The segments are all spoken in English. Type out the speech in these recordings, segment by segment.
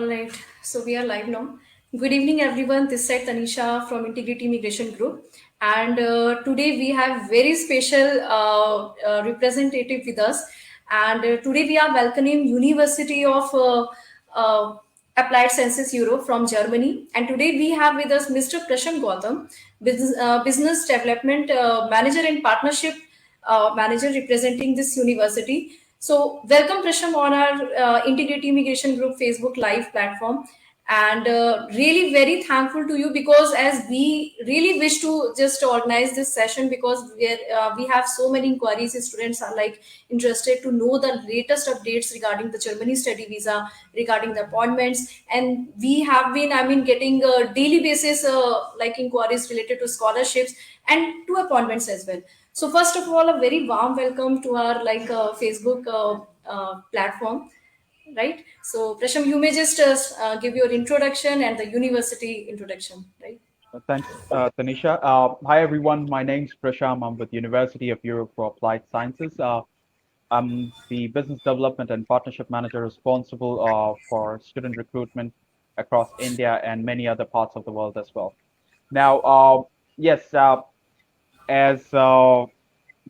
All right, so we are live now. Good evening, everyone. This is Taneesha from Integrity Immigration Group, and today we have very special representative with us. And today we are welcoming University of uh, Applied Sciences Europe from Germany. And today we have with us Mr. Prashant Gautam, Business Development Manager and Partnership Manager representing this university. So, welcome Prasham on our Integrity Immigration Group Facebook Live platform, and really very thankful to you because as we really wish to just organize this session because we have so many inquiries. Students are like interested to know the latest updates regarding the Germany study visa, regarding the appointments, and we have been, I mean, getting daily basis like inquiries related to scholarships and to appointments as well. So first of all, a very warm welcome to our like Facebook platform, right? So Prasham, you may just give your introduction and the university introduction, right? Thanks, Tanisha. Hi, everyone. My name's Prasham. I'm with University of Europe for Applied Sciences. I'm the Business Development and Partnership Manager responsible for student recruitment across India and many other parts of the world as well. Now, yes, as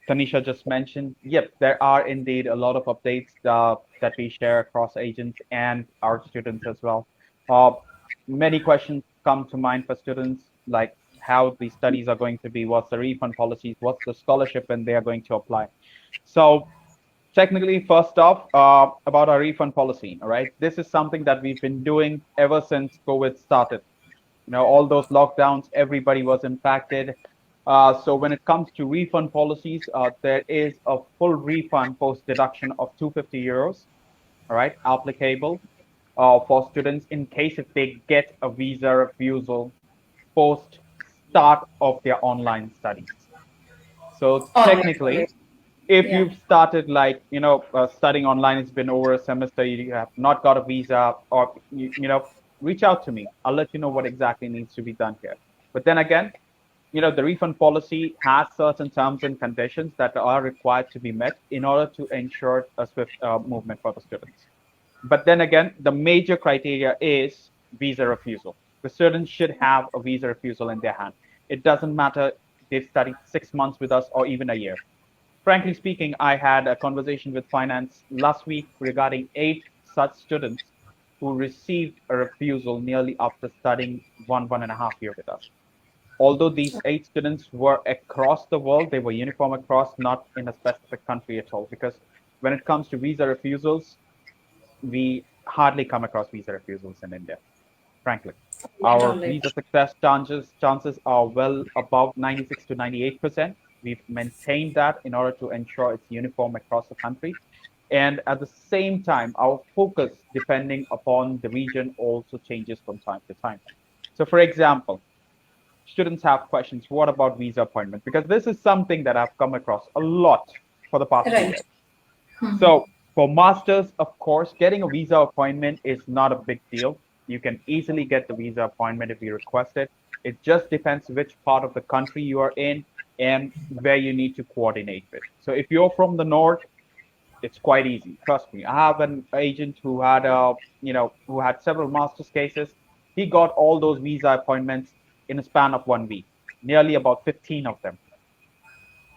Tanisha just mentioned, yep, there are indeed a lot of updates that we share across agents and our students as well. Uh, Many questions come to mind for students, like how the studies are going to be, what's the refund policies, what's the scholarship when they are going to apply. So technically, first off, about our refund policy, all right? This is something that we've been doing ever since COVID started. All those lockdowns, everybody was impacted. So when it comes to refund policies, there is a full refund post deduction of 250 euros, all right, applicable for students in case if they get a visa refusal post start of their online studies. So All right, all technically, right. if Yeah. you've started like studying online, it's been over a semester, you have not got a visa, or reach out to me. I'll let you know what exactly needs to be done here. But then again, the refund policy has certain terms and conditions that are required to be met in order to ensure a swift movement for the students. But then again, the major criteria is visa refusal. The students should have a visa refusal in their hand. It doesn't matter they've studied 6 months with us or even a year. Frankly speaking, I had a conversation with finance last week regarding 8 such students who received a refusal nearly after studying 1.5 years with us. Although these 8 students were across the world, they were uniform across, not in a specific country at all. Because when it comes to visa refusals, we hardly come across visa refusals in India, frankly. Right, Our all right. visa success chances are well above 96 to 98%. We've maintained that in order to ensure it's uniform across the country. And at the same time, our focus, depending upon the region, also changes from time to time. So, for example, students have questions. What about visa appointment? Because this is something that I've come across a lot for the past 2 years. Right. So for masters, of course, getting a visa appointment is not a big deal. You can easily get the visa appointment if you request it. It just depends which part of the country you are in and where you need to coordinate with. So if you're from the north, it's quite easy. Trust me. I have an agent who had who had several master's cases. He got all those visa appointments in a span of 1 week, nearly about 15 of them,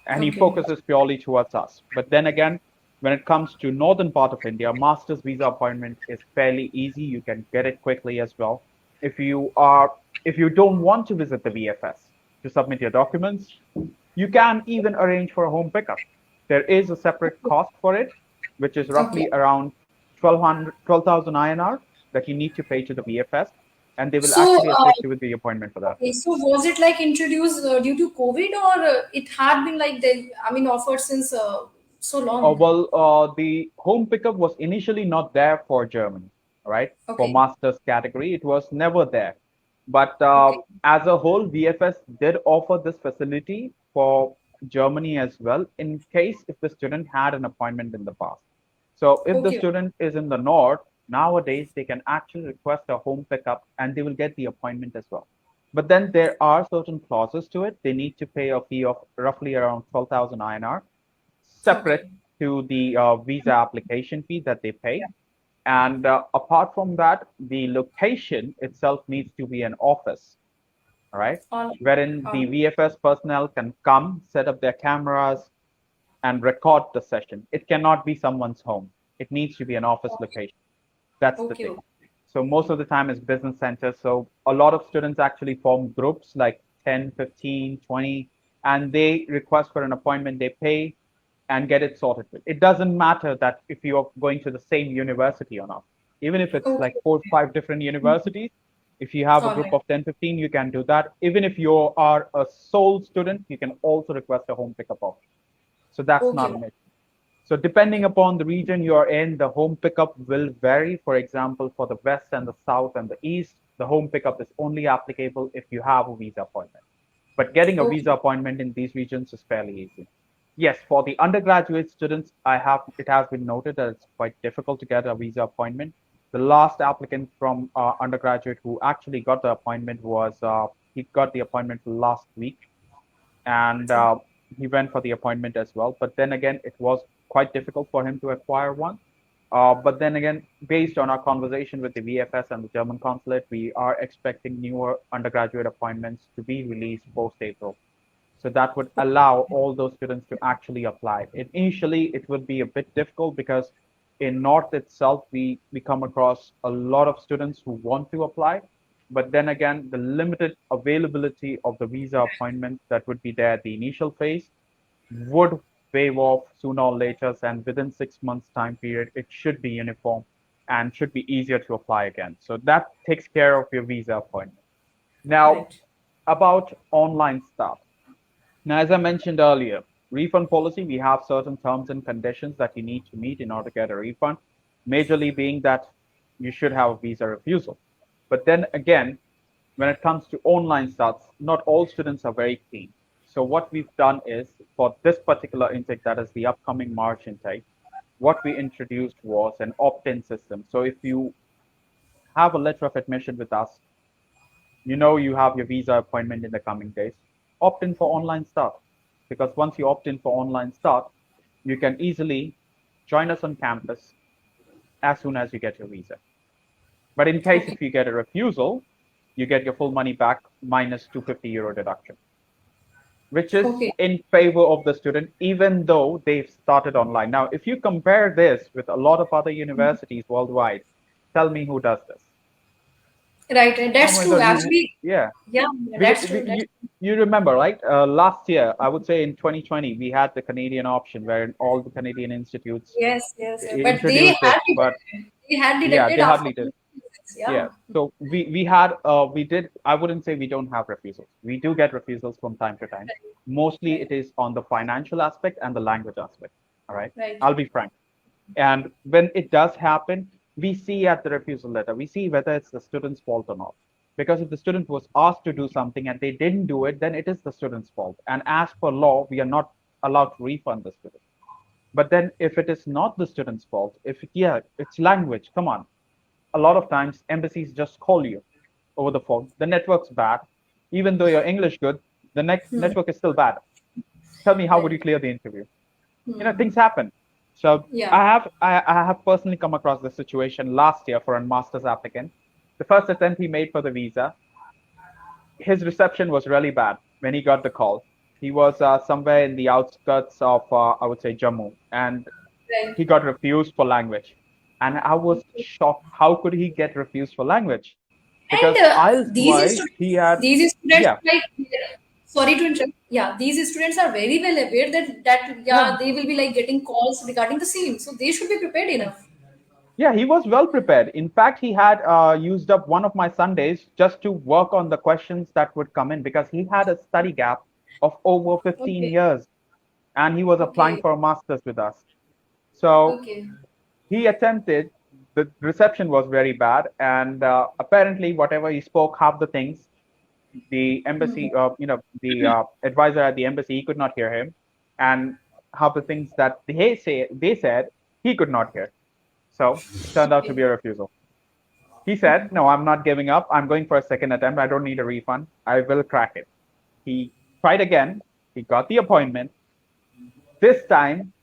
and he Okay. focuses purely towards us. But then again, when it comes to northern part of India, master's visa appointment is fairly easy. You can get it quickly as well. If you are if you don't want to visit the VFS to submit your documents, you can even arrange for a home pickup. There is a separate cost for it, which is Okay. roughly around 12,000 INR that you need to pay to the VFS, and they will So, actually assist you with the appointment for that. okay. So, was it like introduced due to COVID, or it had been like they, I mean, offered since so long? The home pickup was initially not there for Germany, right? For Okay. master's category, it was never there. But Okay. as a whole, VFS did offer this facility for Germany as well, in case if the student had an appointment in the past. So if the Okay. student is in the north, nowadays they can actually request a home pickup and they will get the appointment as well. But then there are certain clauses to it. They need to pay a fee of roughly around 12,000 INR Okay. separate to the visa application fee that they pay. And apart from that, the location itself needs to be an office, all right, All, wherein the all. VFS personnel can come, set up their cameras, and record the session. It cannot be someone's home. It needs to be an office location. That's the Okay, thing. okay, So most of the time is business centers. So a lot of students actually form groups like 10, 15, 20, and they request for an appointment, they pay and get it sorted with. It doesn't matter that if you're going to the same university or not. Even if it's okay. like 4 or 5 different universities, if you have a All group right. of 10, 15, you can do that. Even if you are a sole student, you can also request a home pickup option. So that's not Okay, an issue. So depending upon the region you're in, the home pickup will vary. For example, for the West and the South and the East, the home pickup is only applicable if you have a visa appointment. But getting a visa okay, appointment in these regions is fairly easy. Yes, for the undergraduate students, it has been noted that it's quite difficult to get a visa appointment. The last applicant from undergraduate who actually got the appointment was he got the appointment last week, and he went for the appointment as well. But then again, it was quite difficult for him to acquire one. But then again, based on our conversation with the VFS and the German consulate, we are expecting newer undergraduate appointments to be released post April. So that would allow all those students to actually apply. Initially, it would be a bit difficult because in North itself, we come across a lot of students who want to apply. But then again, the limited availability of the visa appointments that would be there at the initial phase would wave off sooner or later. And within 6 months time period, it should be uniform and should be easier to apply again. So that takes care of your visa appointment. Now, right. about online stuff. Now, as I mentioned earlier, refund policy, we have certain terms and conditions that you need to meet in order to get a refund, majorly being that you should have a visa refusal. But then again, when it comes to online stuff, not all students are very keen. So what we've done is for this particular intake, that is the upcoming March intake, what we introduced was an opt-in system. So if you have a letter of admission with us, you know you have your visa appointment in the coming days, opt in for online start. Because once you opt in for online start, you can easily join us on campus as soon as you get your visa. But in case Okay, if you get a refusal, you get your full money back minus 250 euro deduction, which is okay. in favor of the student, even though they've started online. Now, if you compare this with a lot of other universities worldwide, tell me who does this. Right, right. Oh That's my true. God, you, Actually, yeah. yeah, Because that's true. That's you remember, right? Last year, I would say in 2020, we had the Canadian option where all the Canadian institutes yes, yes, yes. But they introduced had it. But deducted. They had yeah, deducted they after hardly did. 2 years. Yeah. Yeah. So we did. I wouldn't say we don't have refusals. We do get refusals from time to time. Mostly Right, it is on the financial aspect and the language aspect. All right. right. I'll be frank. And when it does happen, we see at the refusal letter, we see whether it's the student's fault or not. Because if the student was asked to do something and they didn't do it, then it is the student's fault. And as per law, we are not allowed to refund the student. But then if it is not the student's fault, yeah, it's language, come on. A lot of times embassies just call you over the phone. The network's bad. Even though you're English good, the network is still bad. Tell me, how would Right. you clear the interview? Hmm. Things happen. So Yeah. I have personally come across this situation last year for a master's applicant. The first attempt he made for the visa, his reception was really bad when he got the call. He was somewhere in the outskirts of I would say Jammu, and Right. he got refused for language. And I was shocked. How could he get refused for language? And Because IELTS wise, he had, these students yeah, like, sorry to interrupt. Yeah, these students are very well aware that yeah, yeah, they will be like getting calls regarding the same, so they should be prepared yeah. enough. Yeah, he was well prepared. In fact, he had used up one of my Sundays just to work on the questions that would come in because he had a study gap of over 15 Okay, years and he was applying okay, for a master's with us. So okay. he attempted, the reception was very bad, and apparently, whatever he spoke, half the things, the Hmm. embassy, the advisor at the embassy, he could not hear him. And half the things that they said, he could not hear. So turned out to Okay, be a refusal. He said, "No, I'm not giving up. I'm going for a second attempt. I don't need a refund. I will crack it." He tried again. He got the appointment. This time,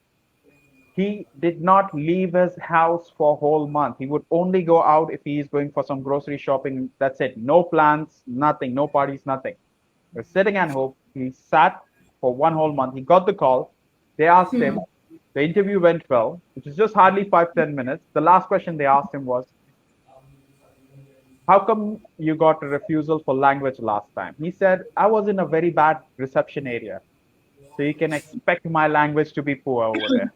He did not leave his house for a whole month. He would only go out if he is going for some grocery shopping. That's it. No plans, nothing, no parties, nothing. He was sitting at home. He sat for one whole month. He got the call. They asked him. The interview went well, which is just hardly 5-10 minutes. The last question they asked him was, how come you got a refusal for language last time? He said, I was in a very bad reception area. So you can expect my language to be poor over there.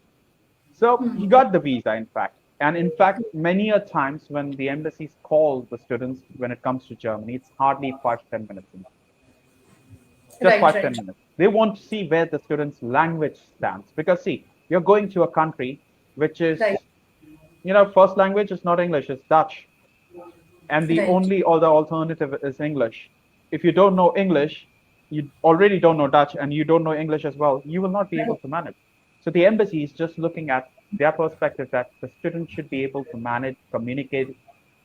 So he got the visa, in fact. And in fact, many a times when the embassies call the students when it comes to Germany, it's hardly 5-10 minutes. Just Right, five ten right, minutes. They want to see where the student's language stands. Because see, you're going to a country which right, is, first language is not English, it's Dutch. And the right, only other alternative is English. If you don't know English, you already don't know Dutch and you don't know English as well, you will not be able right, to manage. So the embassy is just looking at their perspective that the student should be able to manage, communicate,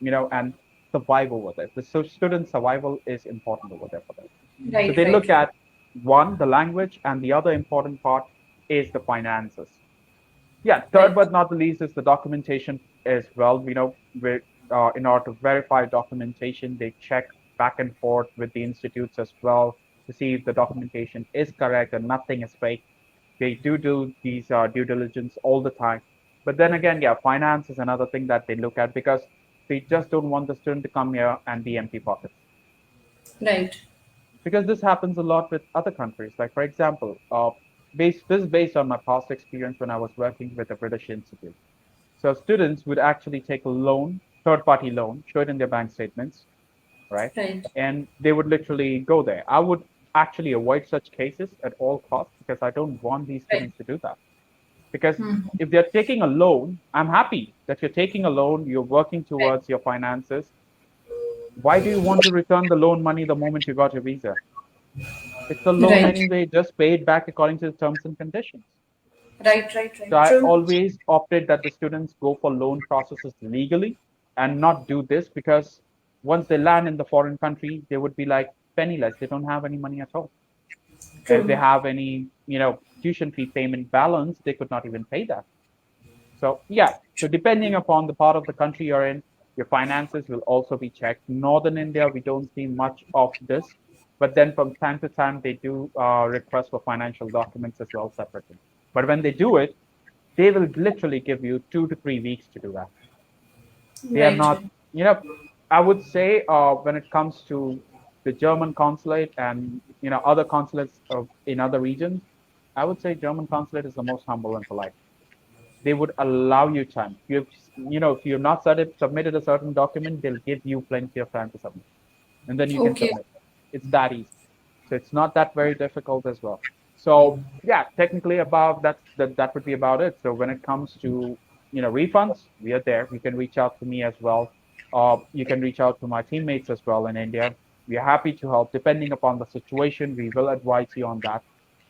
and survive over there. The student survival is important over there for them. So right, they right, look right, at one, the language, and the other important part is the finances. Yeah, third right, but not the least is the documentation as well. In order to verify documentation, they check back and forth with the institutes as well to see if the documentation is correct and nothing is fake. They do these due diligence all the time. But then again, yeah, finance is another thing that they look at because they just don't want the student to come here and be empty pockets. right, Because this happens a lot with other countries. Like, for example, this is based on my past experience when I was working with a British institute. So students would actually take a loan, third-party loan, show it in their bank statements, right? right, And they would literally go there. I would actually avoid such cases at all costs because I don't want these right, students to do that. Because if they're taking a loan, I'm happy that you're taking a loan, you're working right, towards your finances. Why do you want to return the loan money the moment you got your visa? It's a loan right, anyway, just pay it back according to the terms and conditions. right, right, So right, I true, always opted that the students go for loan processes legally and not do this because once they land in the foreign country, they would be like penniless. They don't have any money at all. And if they true, have any, tuition fee payment balance, they could not even pay that. So yeah, so depending upon the part of the country you're in, your finances will also be checked. Northern India, we don't see much of this, but then from time to time they do request for financial documents as well separately. But when they do it, they will literally give you 2 to 3 weeks to do that. They are right, not, you know, I would say when it comes to the German consulate and other consulates in other regions, I would say German consulate is the most humble and polite. They would allow you time. If you've not submitted a certain document, they'll give you plenty of time to submit, and then you can okay, submit. It's that easy. So it's not that very difficult as well. So yeah, technically above that would be about it. So when it comes to refunds, we are there. You can reach out to me as well. You can reach out to my teammates as well in India. We are happy to help. Depending upon the situation, we will advise you on that.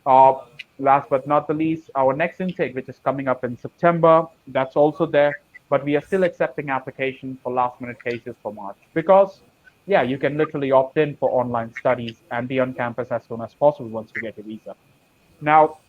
Uh, Last but not the least, our next intake, which is coming up in September, that's also there. But we are still accepting applications for last minute cases for March because yeah, you can literally opt in for online studies and be on campus as soon as possible once you get a visa. Now,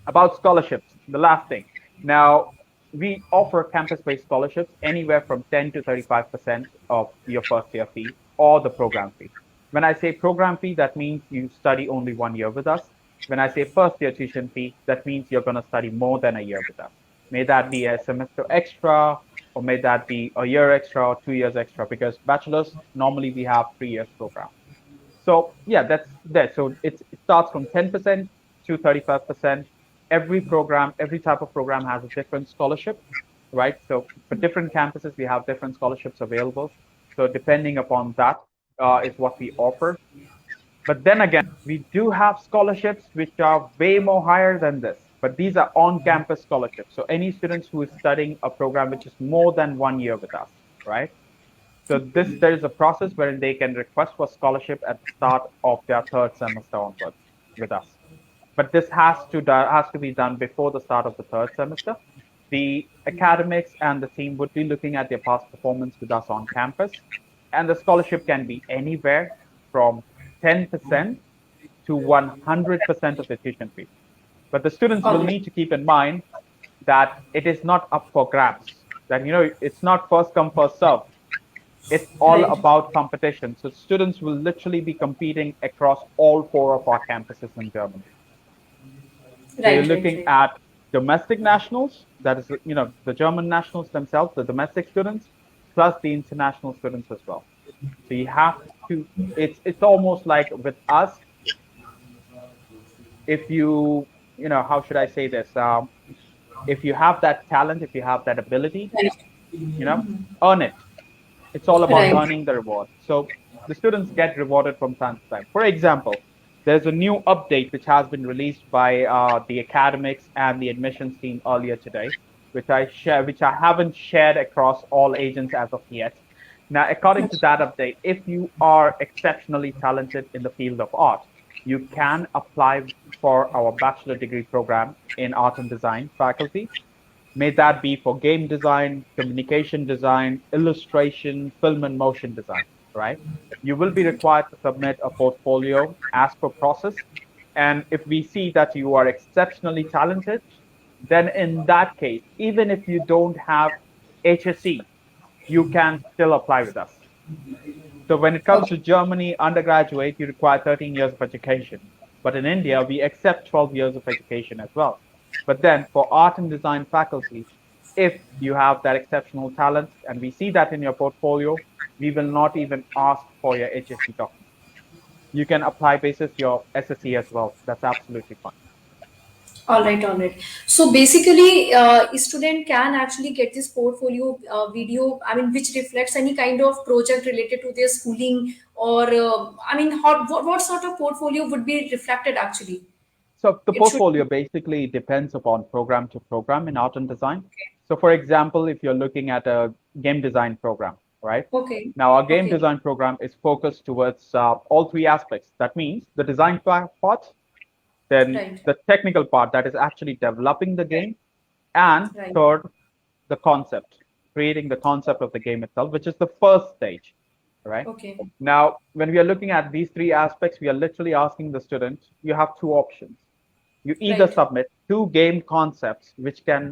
about scholarships, the last thing. Now, we offer campus-based scholarships anywhere from 10 to 35% of your first year fee or the program fee. When I say program fee, that means you study only 1 year with us. When I say first year tuition fee, that means you're going to study more than a year with us. May that be a semester extra, or may that be a year extra or 2 years extra, because bachelors, normally we have 3 years program. So yeah, that's that. So it starts from 10% to 35%. Every type of program has a different scholarship, right? So for different campuses, we have different scholarships available. So depending upon that is what we offer. But then again, we do have scholarships which are way more higher than this. But these are on-campus scholarships. So any students who is studying a program which is more than 1 year with us, right? So there is a process wherein they can request for scholarship at the start of their third semester onwards with us. But this has to be done before the start of the third semester. The academics and the team would be looking at their past performance with us on campus, and the scholarship can be anywhere from 10% to 100% of the tuition fee. But the students will okay, need to keep in mind that it is not up for grabs. That it's not first come first serve. It's all Right. about competition. So students will literally be competing across all four of our campuses in Germany. So you're Right. Right. looking Right. at domestic nationals, that is, the German nationals themselves, the domestic students, plus the international students as well. So you have to, it's almost like with us, if how should I say this? If you have that talent, if you have that ability, you know, earn it. It's all about Right. earning the reward. So the students get rewarded from time to time. For example, there's a new update which has been released by the academics and the admissions team earlier today, which I haven't shared across all agents as of yet. Now, according to that update, if you are exceptionally talented in the field of art, you can apply for our bachelor degree program in art and design faculty. May that be for game design, communication design, illustration, film and motion design, right? You will be required to submit a portfolio as per process. And if we see that you are exceptionally talented, then in that case, even if you don't have HSE, you can still apply with us. So when it comes to Okay. Germany, undergraduate, you require 13 years of education. But in India, we accept 12 years of education as well. But then for art and design faculty, if you have that exceptional talent and we see that in your portfolio, we will not even ask for your HSC document. You can apply basis your SSC as well. That's absolutely fine. All right, all right. So basically, a student can actually get this portfolio video, I mean, which reflects any kind of project related to their schooling, or I mean, what sort of portfolio would be reflected actually? So the It should portfolio be. basically depends upon program to program in art and design. So for example, if you're looking at a game design program, right? Okay. Now our game Okay. design program is focused towards all three aspects. That means the design part, then Right. the technical part that is actually developing the game, and Right. third, the concept, creating the concept of the game itself, which is the first stage, right? Okay. Now, when we are looking at these three aspects, we are literally asking the student, you have two options. You either Right. submit two game concepts which can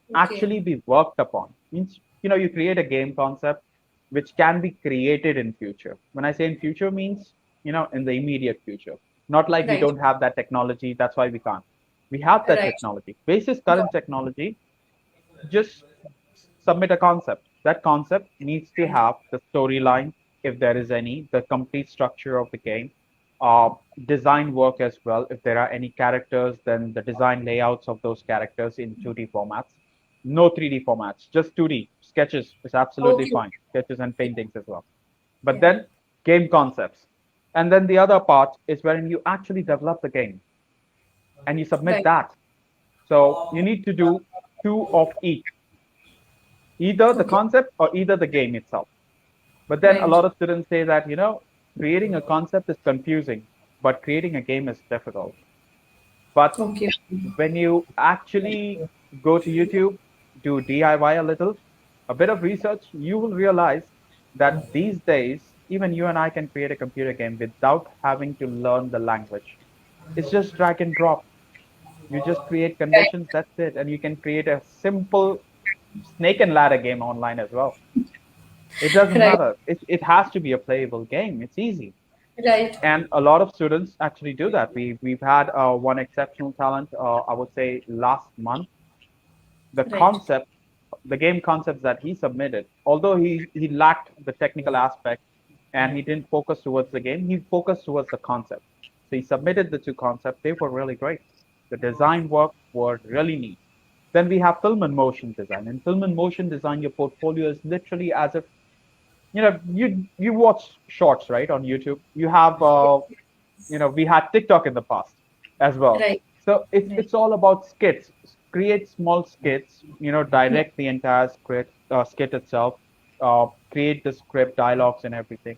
Okay. actually be worked upon. Means, you create a game concept which can be created in future. When I say in future means, in the immediate future. Not like we Right. don't have that technology, that's why we can't. We have that Right. technology. Basis Got current technology, just submit a concept. That concept needs to have the storyline, if there is any, the complete structure of the game, uh, design work as well. If there are any characters, then the design layouts of those characters in 2D formats. No 3D formats, just 2D. Sketches is absolutely Okay. fine. Sketches and Yeah. paintings as well. But Yeah. then game concepts. And then the other part is when you actually develop the game and you submit Right. that. So you need to do two of each, either the Okay. concept or either the game itself. But then a Right. lot of students say that, creating a concept is confusing, but creating a game is difficult. But Okay. when you actually go to YouTube, do DIY a little, a bit of research, you will realize that these days, even you and I can create a computer game without having to learn the language. It's just drag and drop. You just create Right. conditions, that's it. And you can create a simple snake and ladder game online as well. It doesn't Right. matter. It has to be a playable game. It's easy. Right. And a lot of students actually do that. We've had one exceptional talent, I would say last month. The Right. concept, the game concepts that he submitted, although he lacked the technical aspect and he didn't focus towards the game, he focused towards the concept. So he submitted the two concepts. They were really great. The design work were really neat. Then we have film and motion design. In film and motion design, your portfolio is literally as if you watch shorts, right, on YouTube. You have we had TikTok in the past as well. Right. So Right. it's all about skits. Create small skits, direct the entire skit itself, create the script, dialogues, and everything.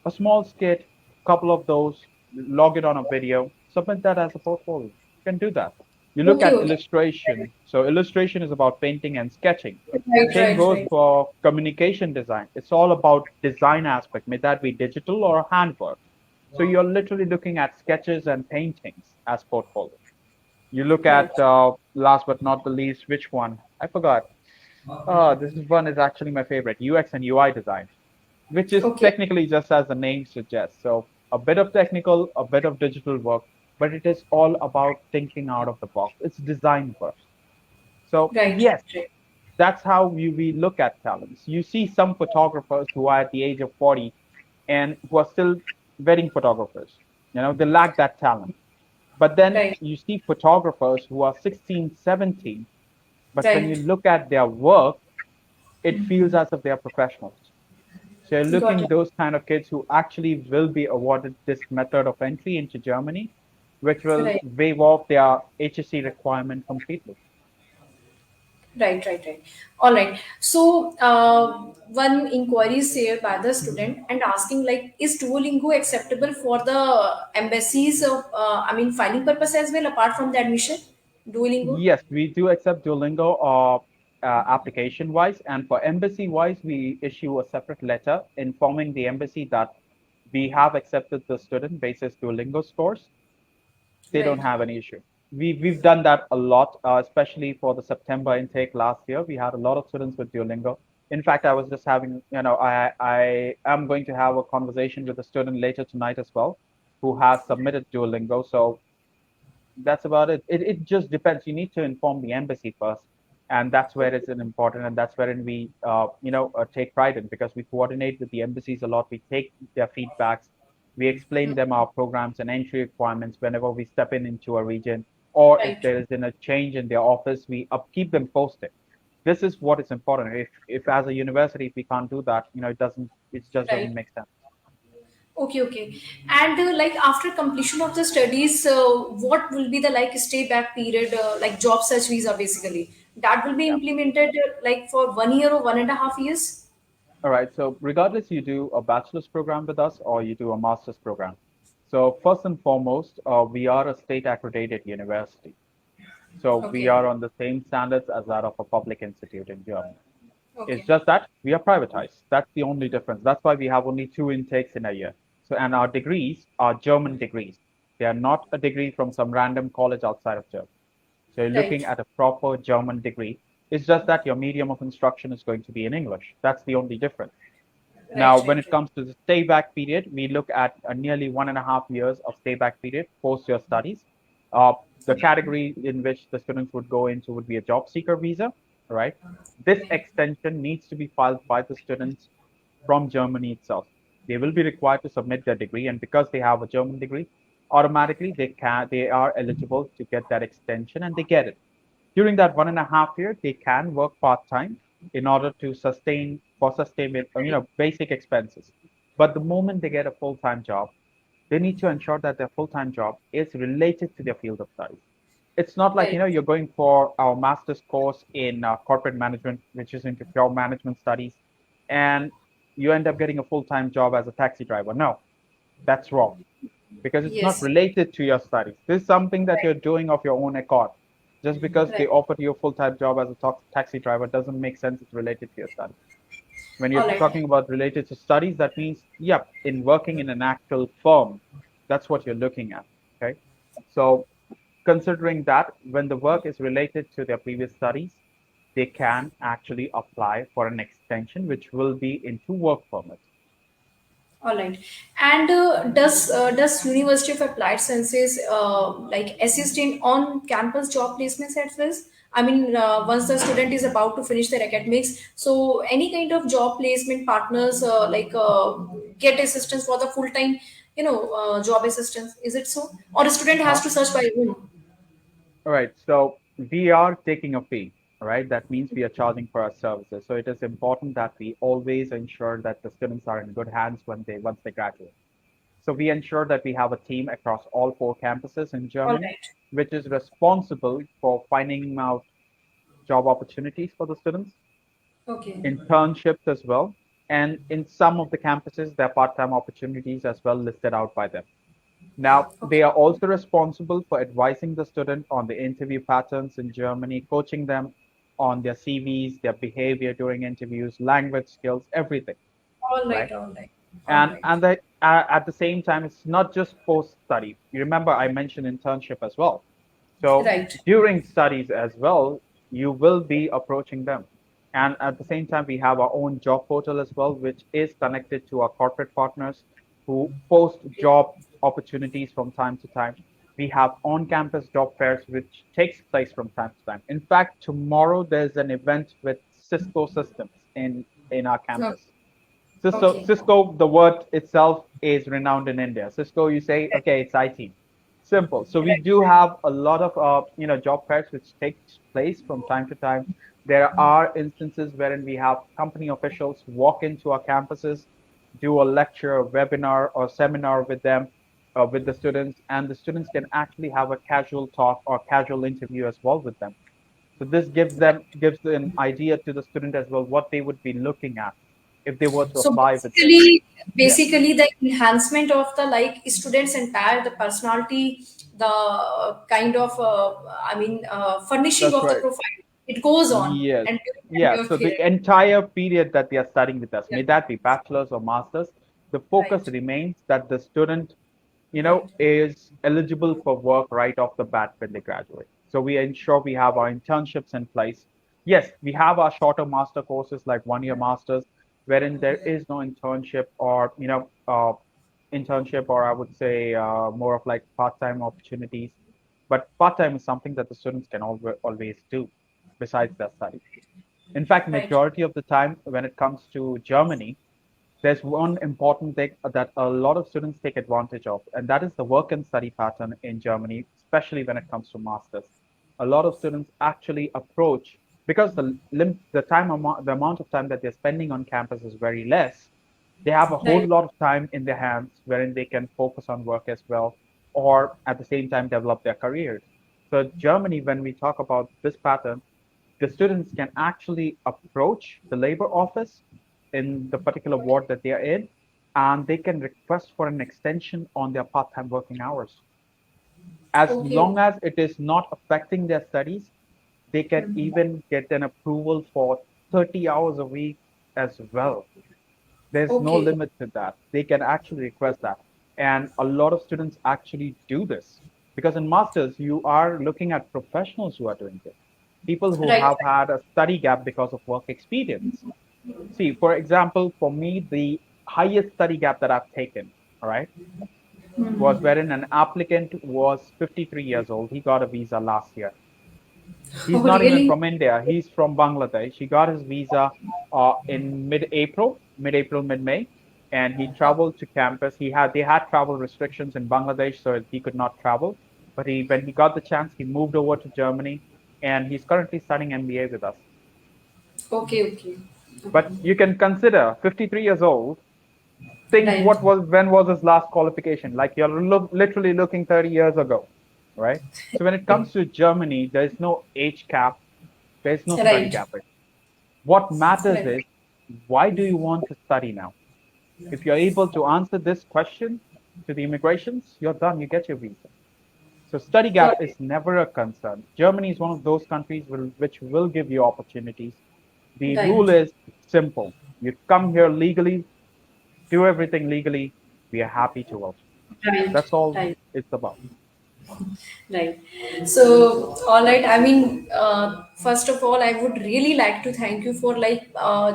A small skit, couple of those, log it on a video, submit that as a portfolio. You can do that. You look Okay. at Okay. illustration. So illustration is about painting and sketching. Right. Same Right. goes Right. for communication design. It's all about design aspect, may that be digital or handwork. So you're literally looking at sketches and paintings as portfolio. You look Right. at last but not the least, which one? I forgot. This is one is actually my favorite, UX and UI design, which is Okay. technically just as the name suggests. So a bit of technical, a bit of digital work, but it is all about thinking out of the box. It's design first. So Right. Right. yes, Right. that's how we look at talents. You see some photographers who are at the age of 40 and who are still wedding photographers. They lack that talent. But then Right. you see photographers who are 16, 17, but when you Right. look at their work, it feels as if they are professionals. So you're Got looking it. those kind of kids who actually will be awarded this method of entry into Germany, which will Right. waive off their HSC requirement completely. Right, right, right. All right. So, one inquiry is here by the student and asking like, is Duolingo acceptable for the embassies of, I mean, filing purpose as well, apart from the admission? Duolingo. Yes, we do accept Duolingo application wise, and for embassy wise, we issue a separate letter informing the embassy that we have accepted the student basis Duolingo scores. They don't Right. have any issue. We've done that a lot, especially for the September intake last year. We had a lot of students with Duolingo. In fact, I was just having, I am going to have a conversation with a student later tonight as well, who has submitted Duolingo. So that's about it. It just depends. You need to inform the embassy first, and that's where it's important, and that's wherein we take pride in, because we coordinate with the embassies a lot. We take their feedbacks, we explain them our programs and entry requirements whenever we step in into a region, or if Right. there is a change in their office, we keep them posted. This is what is important. If as a university, if we can't do that, it just Right. doesn't make sense. Okay, okay. And like after completion of the studies, what will be the like stay back period, like job search visa basically? That will be Yeah. implemented like for 1 year or 1.5 years? All right. So regardless, you do a bachelor's program with us or you do a master's program. So first and foremost, we are a state accredited university. So we Okay. are on the same standards as that of a public institute in Germany. It's Okay. just that we are privatized. That's the only difference. That's why we have only two intakes in a year. So, and our degrees are German degrees. They are not a degree from some random college outside of Germany. So you're looking Right. at a proper German degree. It's just that your medium of instruction is going to be in English. That's the only difference. Now, Right, when right, it right. comes to the stayback period, we look at nearly 1.5 years of stayback period post your studies. Uh, the category in which the students would go into would be a job seeker visa, right? This extension needs to be filed by the students from Germany itself. They will be required to submit their degree, and because they have a German degree, automatically they are eligible to get that extension, and they get it. During that 1.5 year, they can work part time in order to sustain it, basic expenses. But the moment they get a full time job, they need to ensure that their full time job is related to their field of studies. It's not like Right. you're going for our master's course in corporate management, which is into pure management studies, and you end up getting a full time job as a taxi driver. No, that's wrong, because it's not Yes. related to your studies. This is something that Right. you're doing of your own accord. Just because they Right. offered you a full-time job as a taxi driver doesn't make sense it's related to your studies. When you're All right. talking about related to studies, that means, yep, in working in an actual firm, that's what you're looking at. Okay. So considering that when the work is related to their previous studies, they can actually apply for an extension, which will be into work permit. All right. And does University of Applied Sciences like assist in on-campus job placements at this? I mean, once the student is about to finish their academics, so any kind of job placement partners get assistance for the full-time, job assistance. Is it so, or a student has Uh, to search by own? All right, so we are taking a fee, all right? That means we are charging for our services. So it is important that we always ensure that the students are in good hands once they graduate. So we ensure that we have a team across all four campuses in All Germany, right. which is responsible for finding out job opportunities for the students, Okay. internships as well, and in some of the campuses, there are part-time opportunities as well listed out by them. Now, Okay. they are also responsible for advising the student on the interview patterns in Germany, coaching them on their CVs, their behavior during interviews, language skills, everything, All right? right. All right. All And right. and at the same time, it's not just post study. You remember I mentioned internship as well. So Right. during studies as well, you will be approaching them. And at the same time, we have our own job portal as well, which is connected to our corporate partners who post job opportunities from time to time. We have on-campus job fairs, which takes place from time to time. In fact, tomorrow there's an event with Cisco Systems in our Okay. campus. Cisco, Okay. Cisco, the word itself is renowned in India. Cisco, you say, okay, it's IT. Simple. So we Right. do have a lot of job fairs which takes place from time to time. There are instances wherein we have company officials walk into our campuses, do a lecture, a webinar, or seminar with them, with the students, and the students can actually have a casual talk or casual interview as well with them. So this gives an idea to the student as well what they would be looking at if they were to So apply with this. Yeah, basically, the enhancement of the like students' entire the personality, the kind of furnishing that's of the right. profile, it goes on Yes. and during the Yeah. entire So the period. entire period that they are studying with us, Yeah. may that be bachelor's or master's, the focus Right. remains that the student, Right. is eligible for work right off the bat when they graduate. So we ensure we have our internships in place. Yes, we have our shorter master courses like 1 year masters, wherein there is no internship, or I would say more of like part-time opportunities. But part-time is something that the students can always do besides their studies. In fact, Right. majority of the time when it comes to Germany, there's one important thing that a lot of students take advantage of, and that is the work and study pattern in Germany, especially when it comes to masters. A lot of students actually approach because the amount of time that they're spending on campus is very less. They have a whole Right. lot of time in their hands wherein they can focus on work as well, or at the same time develop their careers. So Germany, when we talk about this pattern, the students can actually approach the labor office in the particular ward that they are in, and they can request for an extension on their part-time working hours. As Okay. Okay. long as it is not affecting their studies, they can even get an approval for 30 hours a week as well. There's no Okay. limit to that. They can actually request that. And a lot of students actually do this because in masters, you are looking at professionals who are doing this, people who Right. have had a study gap because of work experience. See, for example, for me, the highest study gap that I've taken, all right, was wherein an applicant was 53 years old. He got a visa last year. Oh, He's not even really? from India. He's from Bangladesh. He got his visa in mid-April, mid-May, and he traveled to campus. They had travel restrictions in Bangladesh, so he could not travel. But when he got the chance, he moved over to Germany, and he's currently studying MBA with us. Okay. Okay. But you can consider 53 years old. Think Right. when was his last qualification? Like you're literally looking 30 years ago, right? So when it Okay. comes to Germany, there's no age cap, there's no study Right. gap. What matters Right. is why do you want to study now? If you're able to answer this question to the immigrations, you're done, you get your visa. So study gap Got it. is never a concern. Germany is one of those countries which will give you opportunities. The rule Right. is simple. You come here legally, do everything legally, we are happy to welcome. Right. That's all Right. it's about. Right. So, all right. I mean, first of all, I would really like to thank you for like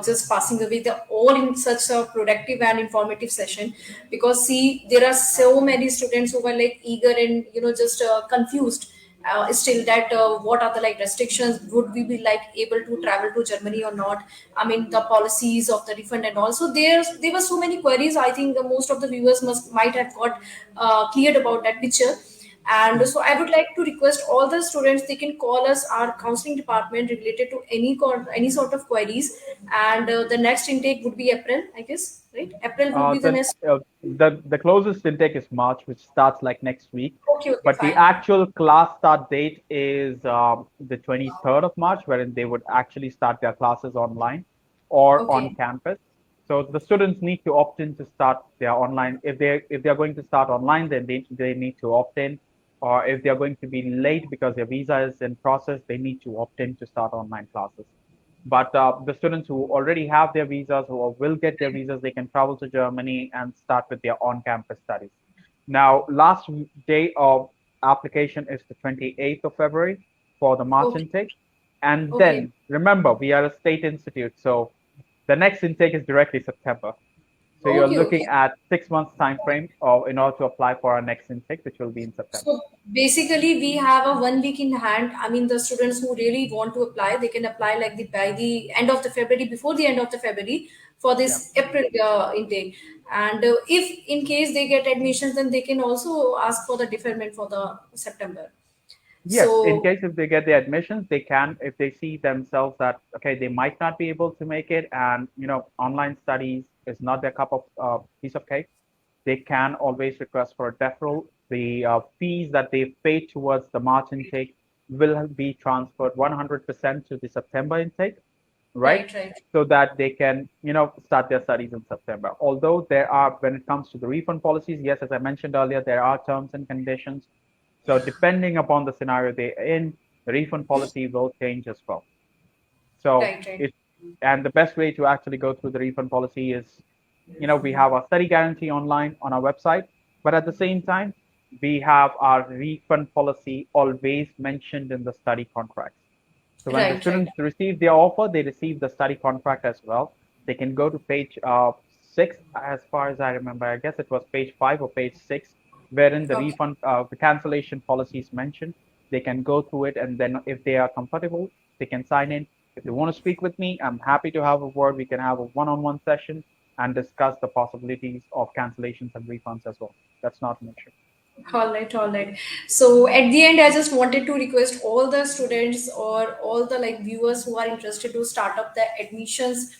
just passing away the all in such a productive and informative session. Because see, there are so many students who were like eager and just confused. Still, that what are the like restrictions? Would we be like able to travel to Germany or not? I mean, the policies of the refund and also there were so many queries. I think most of the viewers must might have got cleared about that picture. And so I would like to request all the students, they can call us our counseling department related to any sort of queries. And the next intake would be April, I guess, right? April would be the The next. the closest intake is March, which starts like next week. Okay, okay, But the fine. actual class start date is the 23rd of March, wherein they would actually start their classes online or on Okay. campus. So the students need to opt in to start their online. If they're going to start online, then they need to opt in. Or if they're going to be late because their visa is in process, they need to opt in to start online classes. But the students who already have their visas, who will get their visas, they can travel to Germany and start with their on-campus studies. Now, last day of application is the 28th of February for the March Okay. intake. And Okay. then remember, we are a state institute, so the next intake is directly September. So you're Okay. looking Okay. at 6 months time frame or in order to apply for our next intake, which will be in September. So basically, we have a 1 week in hand. I mean, the students who really want to apply, they can apply like the by the end of the February, before the end of the February for Yeah. this April intake. And if in case they get admissions, then they can also ask for the deferment for the September. Yes, in So case if they get the admissions, they can, if they see themselves that, okay, they might not be able to make it and, online studies is not their cup of piece of cake, they can always request for a deferral. The fees that they pay towards the March intake will be transferred 100% to the September intake, right? right, right, So that they can, start their studies in September. Although there are, when it comes to the refund policies, yes, as I mentioned earlier, there are terms and conditions. So depending upon the scenario they're in, the refund policy will change as well. So right, right, it, and the best way to actually go through the refund policy is, we have our study guarantee online on our website, but at the same time, we have our refund policy always mentioned in the study contracts. So when the right, right. students receive their offer, they receive the study contract as well. They can go to page 6, as far as I remember. I guess it was page 5 or page 6, wherein the Okay. refund, the cancellation policy is mentioned. They can go through it, and then if they are comfortable, they can sign in. If they want to speak with me, I'm happy to have a word. We can have a one-on-one session and discuss the possibilities of cancellations and refunds as well. That's not an issue. All right, all right. So at the end, I just wanted to request all the students or all the like viewers who are interested to start up the admissions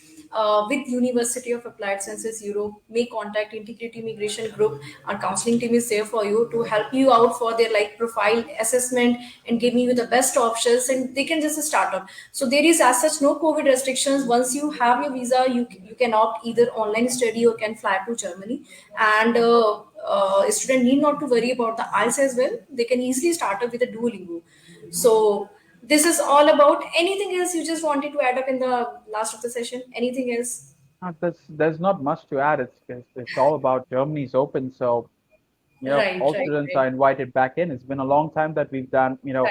with University of Applied Sciences Europe, may contact Integrity Immigration Group. Our counseling team is there for you to help you out for their like profile assessment and giving you the best options, and they can just start up. So there is as such no COVID restrictions. Once you have your visa, you can opt either online study or can fly to Germany, and a student need not to worry about the IELTS as well. They can easily start up with a Duolingo. So this is all about. Anything else you just wanted to add up in the last of the session? Anything else? There's not much to add. It's all about Germany's open, so Right, all right, students right, are invited back in. It's been a long time that we've done, right,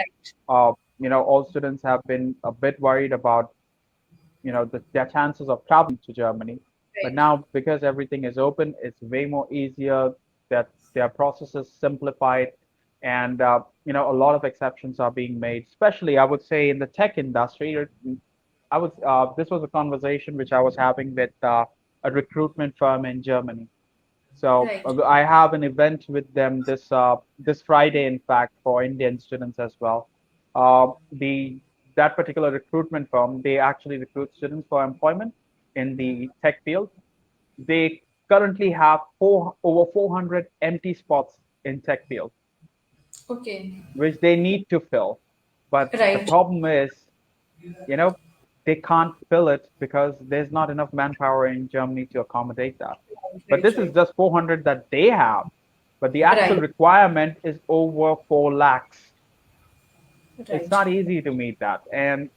all students have been a bit worried about, their chances of traveling to Germany. But right, now, because everything is open, it's way more easier that their processes simplified, and a lot of exceptions are being made. Especially, I would say, in the tech industry. This was a conversation which I was having with a recruitment firm in Germany. So right. I have an event with them this Friday, in fact, for Indian students as well. The That particular recruitment firm, they actually recruit students for employment in the tech field. They currently have over 400 empty spots in tech field, Okay. which they need to fill. But the Right, problem is, you know, they can't fill it because there's not enough manpower in Germany to accommodate that. But right, this is right, just 400 that they have. But the actual right, requirement is over 4 lakhs. It's right, not easy to meet that. And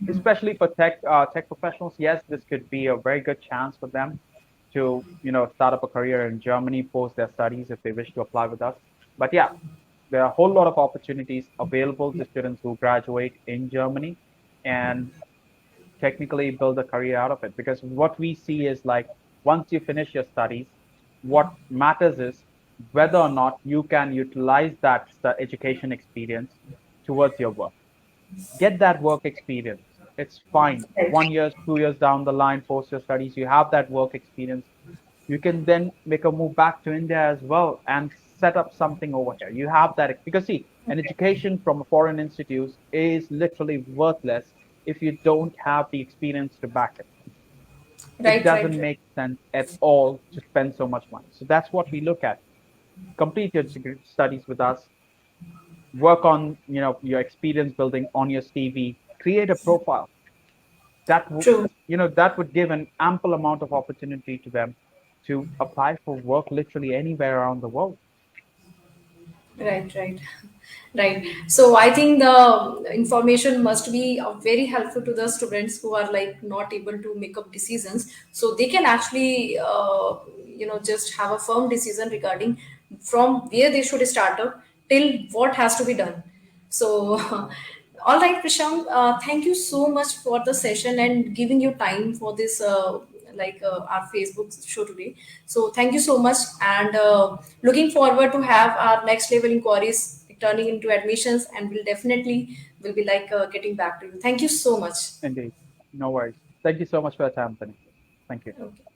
especially for tech professionals, yes, this could be a very good chance for them to, start up a career in Germany post their studies if they wish to apply with us. But yeah, there are a whole lot of opportunities available to students who graduate in Germany and technically build a career out of it. Because what we see is like once you finish your studies, what matters is whether or not you can utilize that education experience towards your work. Get that work experience. It's fine. right. 1 year, 2 years down the line, post your studies, you have that work experience. You can then make a move back to India as well and set up something over here. You have that because see, an education from a foreign institute is literally worthless if you don't have the experience to back it. It Right, right, doesn't right. make sense at all to spend so much money. So that's what we look at. Complete your studies with us. Work on your experience building on your CV. Create a profile True. that would give an ample amount of opportunity to them to apply for work literally anywhere around the world. Right, right, right. So I think the information must be very helpful to the students who are like not able to make up decisions. So they can actually, just have a firm decision regarding from where they should start up till what has to be done. So, all right, Prashant, thank you so much for the session and giving you time for this, our Facebook show today. So, thank you so much, and looking forward to have our next level inquiries turning into admissions, and we'll definitely will be getting back to you. Thank you so much. Indeed. No worries. Thank you so much for your time, Tanisha. Thank you. Okay.